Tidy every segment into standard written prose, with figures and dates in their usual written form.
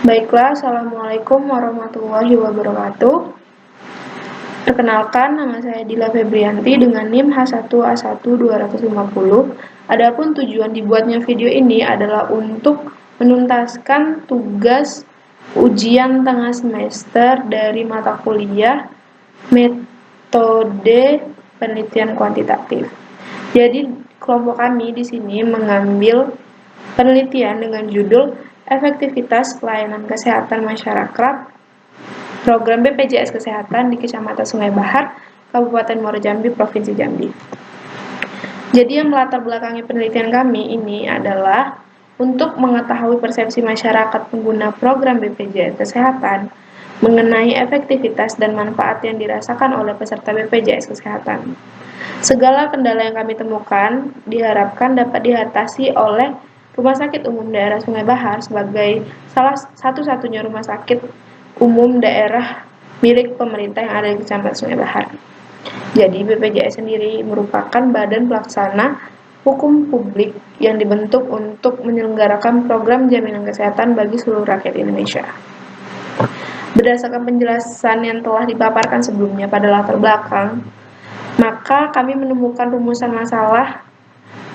Baiklah, Assalamualaikum warahmatullahi wabarakatuh. Perkenalkan, nama saya Dila Febrianti dengan NIM H1A1250. Adapun tujuan dibuatnya video ini adalah untuk menuntaskan tugas ujian tengah semester dari mata kuliah metode penelitian kuantitatif. Jadi, kelompok kami di sini mengambil penelitian dengan judul Efektivitas Pelayanan Kesehatan Masyarakat Program BPJS Kesehatan di Kecamatan Sungai Bahar, Kabupaten Muaro Jambi, Provinsi Jambi. Jadi yang melatar belakangi penelitian kami ini adalah untuk mengetahui persepsi masyarakat pengguna program BPJS Kesehatan mengenai efektivitas dan manfaat yang dirasakan oleh peserta BPJS Kesehatan. Segala kendala yang kami temukan diharapkan dapat diatasi oleh Rumah Sakit Umum Daerah Sungai Bahar sebagai salah satu-satunya rumah sakit umum daerah milik pemerintah yang ada di Kecamatan Sungai Bahar. Jadi BPJS sendiri merupakan badan pelaksana hukum publik yang dibentuk untuk menyelenggarakan program jaminan kesehatan bagi seluruh rakyat Indonesia. Berdasarkan penjelasan yang telah dipaparkan sebelumnya pada latar belakang, maka kami menemukan rumusan masalah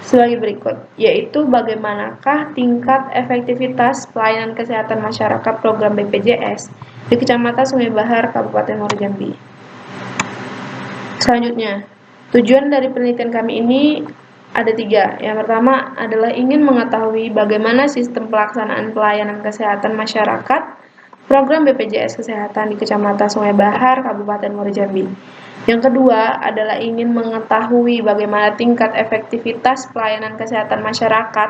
sebagai berikut, yaitu bagaimanakah tingkat efektivitas pelayanan kesehatan masyarakat program BPJS di Kecamatan Sungai Bahar, Kabupaten Muaro Jambi. Selanjutnya, tujuan dari penelitian kami ini ada 3. Yang pertama adalah ingin mengetahui bagaimana sistem pelaksanaan pelayanan kesehatan masyarakat program BPJS Kesehatan di Kecamatan Sungai Bahar, Kabupaten Muaro Jambi. Yang kedua adalah ingin mengetahui bagaimana tingkat efektivitas pelayanan kesehatan masyarakat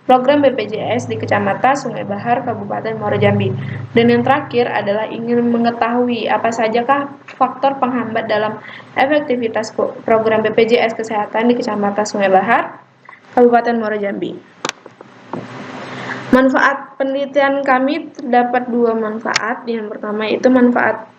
program BPJS di Kecamatan Sungai Bahar, Kabupaten Muaro Jambi. Dan yang terakhir adalah ingin mengetahui apa sajakah faktor penghambat dalam efektivitas program BPJS Kesehatan di Kecamatan Sungai Bahar, Kabupaten Muaro Jambi. Manfaat penelitian kami terdapat 2 manfaat. Yang pertama itu manfaat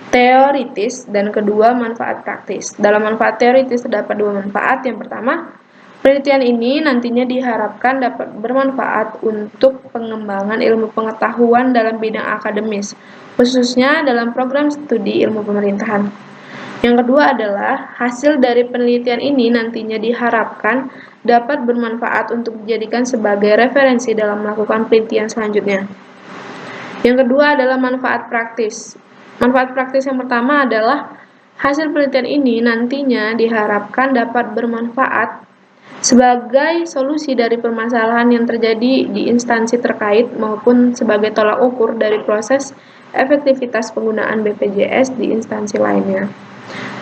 teoritis dan kedua manfaat praktis. Dalam manfaat teoritis terdapat 2 manfaat. Yang pertama, penelitian ini nantinya diharapkan dapat bermanfaat untuk pengembangan ilmu pengetahuan dalam bidang akademis, khususnya dalam program studi ilmu pemerintahan. Yang kedua adalah hasil dari penelitian ini nantinya diharapkan dapat bermanfaat untuk dijadikan sebagai referensi dalam melakukan penelitian selanjutnya. Yang kedua adalah manfaat praktis. Manfaat praktis yang pertama adalah hasil penelitian ini nantinya diharapkan dapat bermanfaat sebagai solusi dari permasalahan yang terjadi di instansi terkait maupun sebagai tolak ukur dari proses efektivitas penggunaan BPJS di instansi lainnya.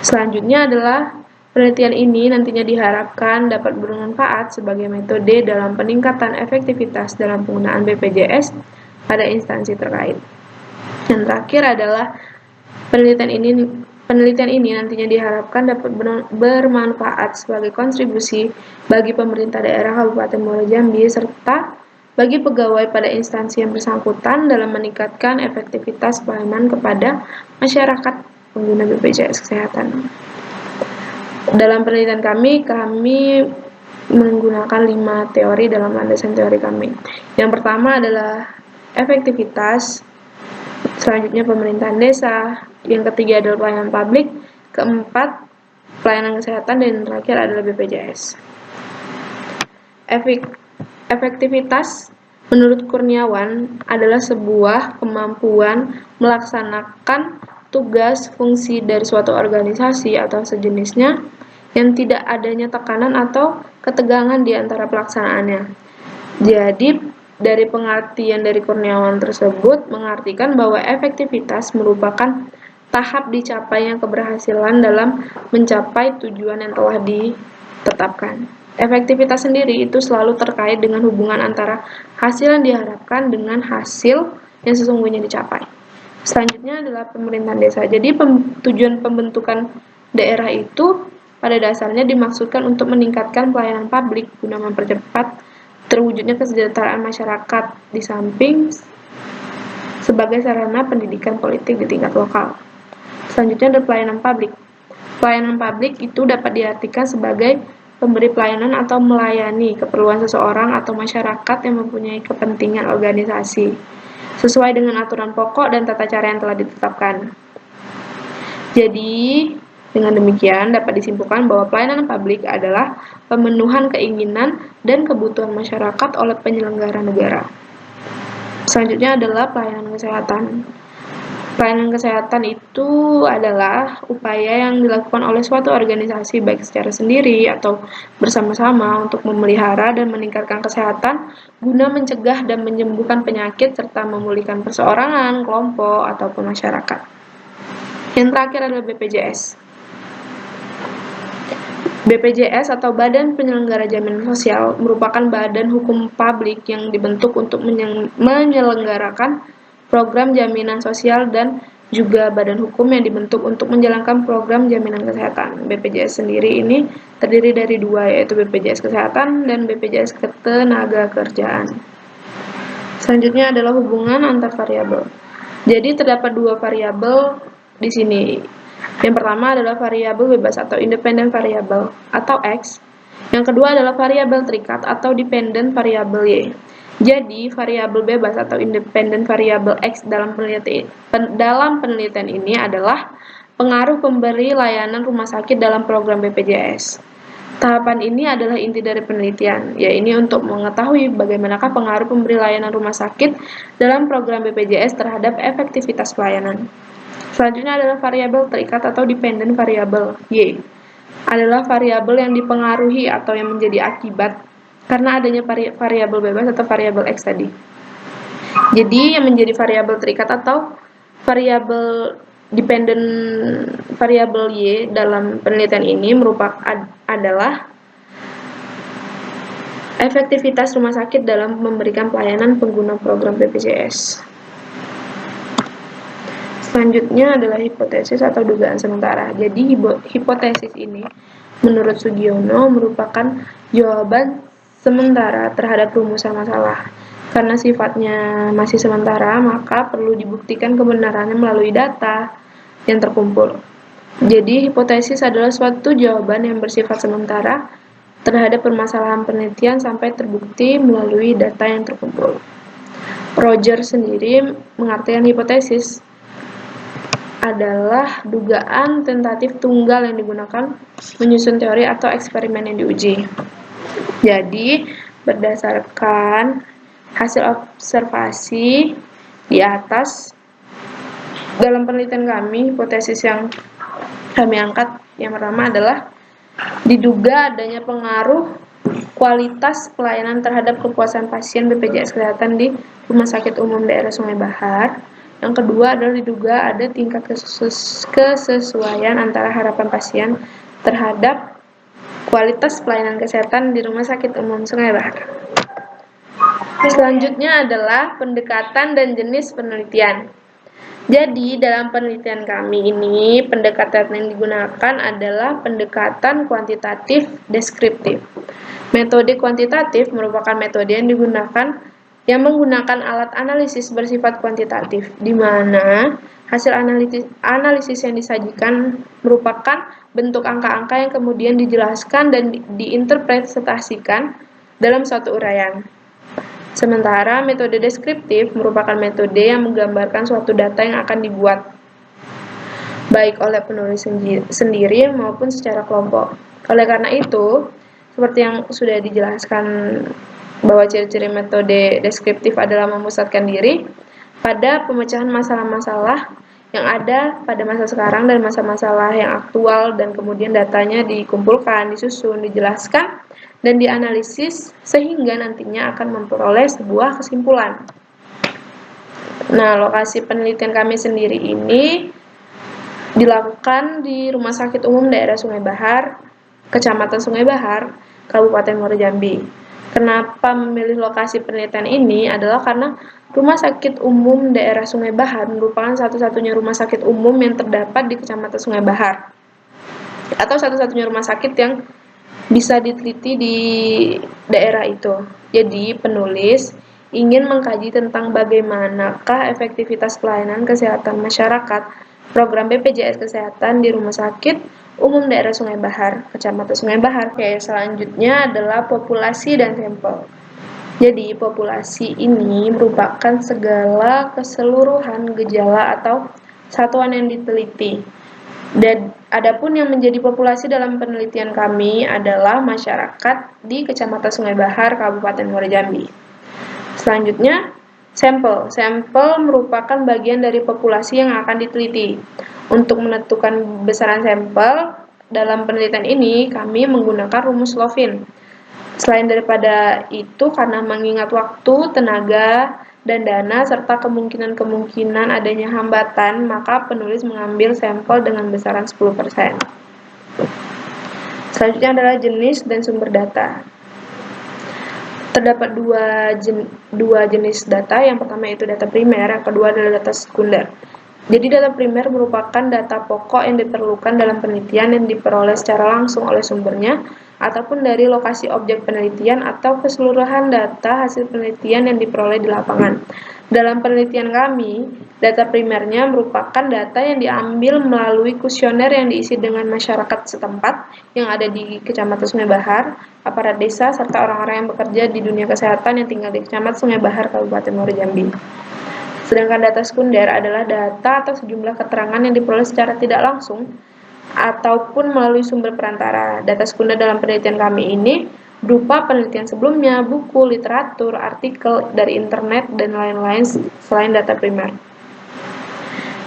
Selanjutnya adalah penelitian ini nantinya diharapkan dapat bermanfaat sebagai metode dalam peningkatan efektivitas dalam penggunaan BPJS pada instansi terkait. Yang terakhir adalah penelitian ini nantinya diharapkan dapat bermanfaat sebagai kontribusi bagi pemerintah daerah Kabupaten Muaro Jambi serta bagi pegawai pada instansi yang bersangkutan dalam meningkatkan efektivitas pelayanan kepada masyarakat pengguna BPJS Kesehatan. Dalam penelitian kami menggunakan 5 teori dalam landasan teori kami. Yang pertama adalah efektivitas, selanjutnya pemerintahan desa, yang ketiga adalah pelayanan publik, keempat pelayanan kesehatan, dan yang terakhir adalah BPJS. Efektivitas menurut Kurniawan adalah sebuah kemampuan melaksanakan tugas fungsi dari suatu organisasi atau sejenisnya yang tidak adanya tekanan atau ketegangan di antara pelaksanaannya. Jadi dari pengertian dari Kurniawan tersebut mengartikan bahwa efektivitas merupakan tahap dicapainya keberhasilan dalam mencapai tujuan yang telah ditetapkan. Efektivitas sendiri itu selalu terkait dengan hubungan antara hasil yang diharapkan dengan hasil yang sesungguhnya dicapai. Selanjutnya adalah pemerintahan desa. Jadi tujuan pembentukan daerah itu pada dasarnya dimaksudkan untuk meningkatkan pelayanan publik guna mempercepat terwujudnya kesejahteraan masyarakat di samping sebagai sarana pendidikan politik di tingkat lokal. Selanjutnya adalah pelayanan publik. Pelayanan publik itu dapat diartikan sebagai pemberi pelayanan atau melayani keperluan seseorang atau masyarakat yang mempunyai kepentingan organisasi. sesuai dengan aturan pokok dan tata cara yang telah ditetapkan. Jadi, dengan demikian dapat disimpulkan bahwa pelayanan publik adalah pemenuhan keinginan dan kebutuhan masyarakat oleh penyelenggara negara. Selanjutnya adalah pelayanan kesehatan. Pelayanan kesehatan itu adalah upaya yang dilakukan oleh suatu organisasi baik secara sendiri atau bersama-sama untuk memelihara dan meningkatkan kesehatan guna mencegah dan menyembuhkan penyakit serta memulihkan perseorangan, kelompok, ataupun masyarakat. Yang terakhir adalah BPJS. BPJS atau Badan Penyelenggara Jaminan Sosial merupakan badan hukum publik yang dibentuk untuk menyelenggarakan program jaminan sosial dan juga badan hukum yang dibentuk untuk menjalankan program jaminan kesehatan. BPJS sendiri ini terdiri dari dua, yaitu BPJS Kesehatan dan BPJS Ketenagakerjaan. Selanjutnya adalah hubungan antar variabel. Jadi terdapat dua variabel di sini. Yang pertama adalah variabel bebas atau independent variable atau X. Yang kedua adalah variabel terikat atau dependent variable Y. Jadi, variabel bebas atau independent variable X dalam penelitian ini adalah pengaruh pemberi layanan rumah sakit dalam program BPJS. Tahapan ini adalah inti dari penelitian, yaitu untuk mengetahui bagaimanakah pengaruh pemberi layanan rumah sakit dalam program BPJS terhadap efektivitas pelayanan. Selanjutnya adalah variabel terikat atau dependent variable Y. Adalah variabel yang dipengaruhi atau yang menjadi akibat karena adanya variabel bebas atau variabel X tadi. Jadi yang menjadi variabel terikat atau variabel dependent variabel Y dalam penelitian ini adalah efektivitas rumah sakit dalam memberikan pelayanan pengguna program BPJS. Selanjutnya adalah hipotesis atau dugaan sementara. Jadi hipotesis ini menurut Sugiono merupakan jawaban sementara terhadap rumusan masalah. Karena sifatnya masih sementara, maka perlu dibuktikan kebenarannya melalui data yang terkumpul. Jadi hipotesis adalah suatu jawaban yang bersifat sementara terhadap permasalahan penelitian sampai terbukti melalui data yang terkumpul. Roger sendiri mengartikan hipotesis adalah dugaan tentatif tunggal yang digunakan menyusun teori atau eksperimen yang diuji. Jadi, berdasarkan hasil observasi di atas, dalam penelitian kami, hipotesis yang kami angkat yang pertama adalah diduga adanya pengaruh kualitas pelayanan terhadap kepuasan pasien BPJS Kesehatan di Rumah Sakit Umum Daerah Sungai Bahar. Yang kedua adalah diduga ada tingkat kesesuaian antara harapan pasien terhadap kualitas pelayanan kesehatan di Rumah Sakit Umum Sungai Bahar. Selanjutnya adalah pendekatan dan jenis penelitian. Jadi, dalam penelitian kami ini, pendekatan yang digunakan adalah pendekatan kuantitatif deskriptif. Metode kuantitatif merupakan metode yang menggunakan alat analisis bersifat kuantitatif, di mana hasil analisis yang disajikan merupakan bentuk angka-angka yang kemudian dijelaskan dan diinterpretasikan dalam suatu uraian. Sementara metode deskriptif merupakan metode yang menggambarkan suatu data yang akan dibuat, baik oleh penulis sendiri maupun secara kelompok. Oleh karena itu, seperti yang sudah dijelaskan bahwa ciri-ciri metode deskriptif adalah memusatkan diri pada pemecahan masalah-masalah yang ada pada masa sekarang dan masa-masalah yang aktual, dan kemudian datanya dikumpulkan, disusun, dijelaskan, dan dianalisis sehingga nantinya akan memperoleh sebuah kesimpulan. Nah, lokasi penelitian kami sendiri ini dilakukan di Rumah Sakit Umum Daerah Sungai Bahar, Kecamatan Sungai Bahar, Kabupaten Muaro Jambi. Kenapa memilih lokasi penelitian ini adalah karena Rumah Sakit Umum Daerah Sungai Bahar merupakan satu-satunya rumah sakit umum yang terdapat di Kecamatan Sungai Bahar, atau satu-satunya rumah sakit yang bisa diteliti di daerah itu. Jadi, penulis ingin mengkaji tentang bagaimanakah efektivitas pelayanan kesehatan masyarakat program BPJS Kesehatan di Rumah Sakit Umum Daerah Sungai Bahar, Kecamatan Sungai Bahar. Oke, selanjutnya adalah populasi dan sampel. Jadi, populasi ini merupakan segala keseluruhan gejala atau satuan yang diteliti. Dan adapun yang menjadi populasi dalam penelitian kami adalah masyarakat di Kecamatan Sungai Bahar, Kabupaten Muara Jambi. Selanjutnya, sampel. Sampel merupakan bagian dari populasi yang akan diteliti. Untuk menentukan besaran sampel, dalam penelitian ini kami menggunakan rumus Lovin. Selain daripada itu, karena mengingat waktu, tenaga, dan dana, serta kemungkinan-kemungkinan adanya hambatan, maka penulis mengambil sampel dengan besaran 10%. Selanjutnya adalah jenis dan sumber data. Terdapat dua jenis data, yang pertama yaitu data primer, yang kedua adalah data sekunder. Jadi data primer merupakan data pokok yang diperlukan dalam penelitian yang diperoleh secara langsung oleh sumbernya, ataupun dari lokasi objek penelitian atau keseluruhan data hasil penelitian yang diperoleh di lapangan. Dalam penelitian kami, data primernya merupakan data yang diambil melalui kuesioner yang diisi dengan masyarakat setempat yang ada di Kecamatan Sungai Bahar, aparat desa, serta orang-orang yang bekerja di dunia kesehatan yang tinggal di Kecamatan Sungai Bahar, Kabupaten Muara Jambi. Sedangkan data sekunder adalah data atau sejumlah keterangan yang diperoleh secara tidak langsung ataupun melalui sumber perantara. Data sekunder dalam penelitian kami ini berupa penelitian sebelumnya, buku, literatur, artikel dari internet, dan lain-lain selain data primer.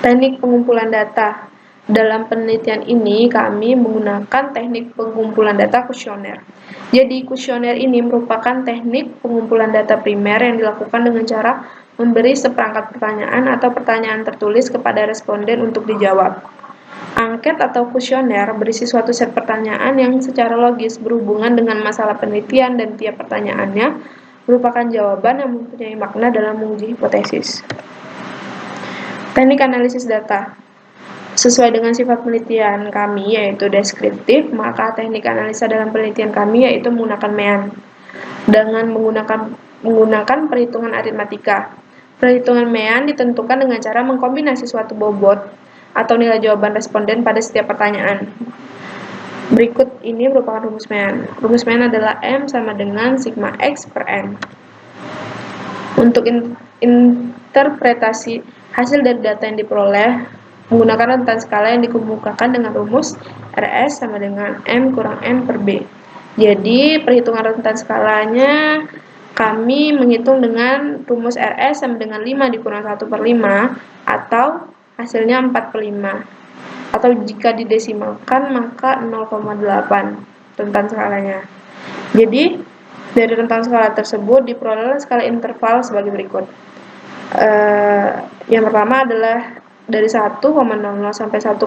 Teknik pengumpulan data. Dalam penelitian ini kami menggunakan teknik pengumpulan data kuesioner. Jadi kuesioner ini merupakan teknik pengumpulan data primer yang dilakukan dengan cara memberi seperangkat pertanyaan atau pertanyaan tertulis kepada responden untuk dijawab. Angket atau kuesioner berisi suatu set pertanyaan yang secara logis berhubungan dengan masalah penelitian, dan tiap pertanyaannya merupakan jawaban yang mempunyai makna dalam menguji hipotesis. Teknik analisis data. Sesuai dengan sifat penelitian kami yaitu deskriptif, maka teknik analisa dalam penelitian kami yaitu menggunakan MEAN dengan menggunakan perhitungan aritmatika. Perhitungan MEAN ditentukan dengan cara mengkombinasi suatu bobot atau nilai jawaban responden pada setiap pertanyaan. Berikut ini merupakan rumus MEAN. Rumus MEAN adalah M sama dengan sigma X per N. Untuk interpretasi hasil dari data yang diperoleh menggunakan rentan skala yang dikemukakan dengan rumus RS sama dengan M kurang N per B. Jadi perhitungan rentan skalanya kami menghitung dengan rumus RS sama dengan 5 dikurang 1 per 5 atau hasilnya 4 per 5. Atau jika didesimalkan maka 0,8 rentan skalanya. Jadi dari rentan skala tersebut diperoleh skala interval sebagai berikut. Yang pertama adalah dari 1,00 sampai 1,80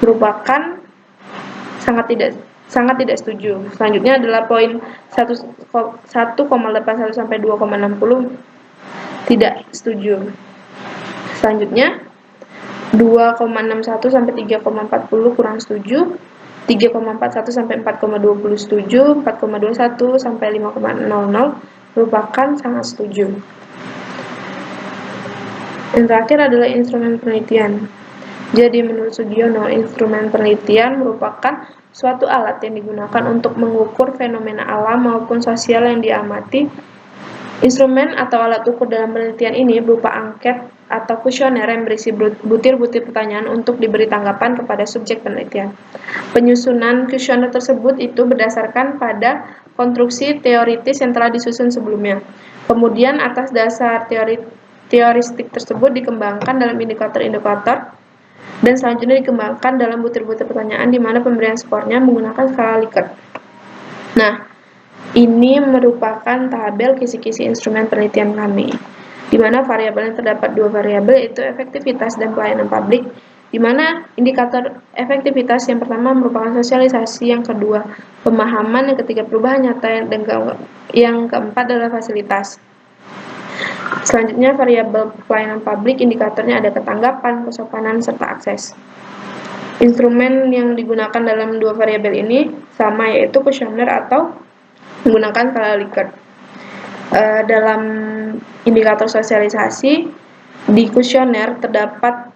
merupakan sangat tidak setuju. Selanjutnya adalah poin 1,81 sampai 2,60 tidak setuju. Selanjutnya 2,61 sampai 3,40 kurang setuju, 3,41 sampai 4,20 setuju, 4,21 sampai 5,00 merupakan sangat setuju. Yang terakhir adalah instrumen penelitian. Jadi menurut Sugiono, instrumen penelitian merupakan suatu alat yang digunakan untuk mengukur fenomena alam maupun sosial yang diamati. Instrumen atau alat ukur dalam penelitian ini berupa angket atau kuesioner yang berisi butir-butir pertanyaan untuk diberi tanggapan kepada subjek penelitian. Penyusunan kuesioner tersebut itu berdasarkan pada konstruksi teoritis yang telah disusun sebelumnya. Kemudian atas dasar teoristik tersebut dikembangkan dalam indikator-indikator, dan selanjutnya dikembangkan dalam butir-butir pertanyaan di mana pemberian skornya menggunakan skala Likert. Nah, ini merupakan tabel kisi-kisi instrumen penelitian kami, di mana variabel yang terdapat dua variabel yaitu efektivitas dan pelayanan publik, di mana indikator efektivitas yang pertama merupakan sosialisasi, yang kedua pemahaman, yang ketiga perubahan nyata, dan yang keempat adalah fasilitas. Selanjutnya variabel pelayanan publik, indikatornya ada ketanggapan, kesopanan, serta akses. Instrumen yang digunakan dalam dua variabel ini sama, yaitu kuesioner atau menggunakan skala Likert. Dalam indikator sosialisasi di kuesioner terdapat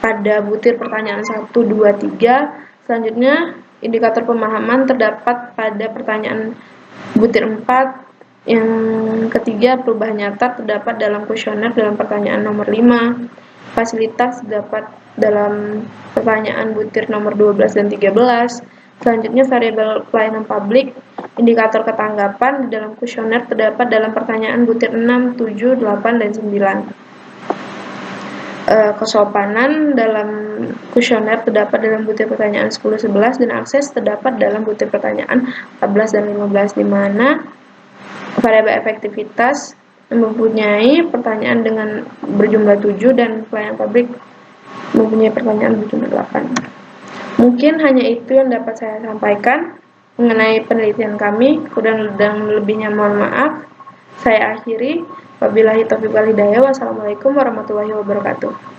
pada butir pertanyaan 1, 2, 3. Selanjutnya indikator pemahaman terdapat pada pertanyaan butir 4, Yang ketiga, perubahan nyata terdapat dalam kuesioner dalam pertanyaan nomor 5. Fasilitas terdapat dalam pertanyaan butir nomor 12 dan 13. Selanjutnya, variabel pelayanan publik, indikator ketanggapan di dalam kuesioner terdapat dalam pertanyaan butir 6, 7, 8, dan 9. Kesopanan dalam kuesioner terdapat dalam butir pertanyaan 10, 11, dan akses terdapat dalam butir pertanyaan 14 dan 15, di mana variabel efektivitas mempunyai pertanyaan dengan berjumlah 7 dan pelayanan publik mempunyai pertanyaan berjumlah 8. Mungkin hanya itu yang dapat saya sampaikan mengenai penelitian kami. Kurang dan lebihnya mohon maaf. Saya akhiri. Wabillahi taufiq wal hidayah. Wassalamualaikum warahmatullahi wabarakatuh.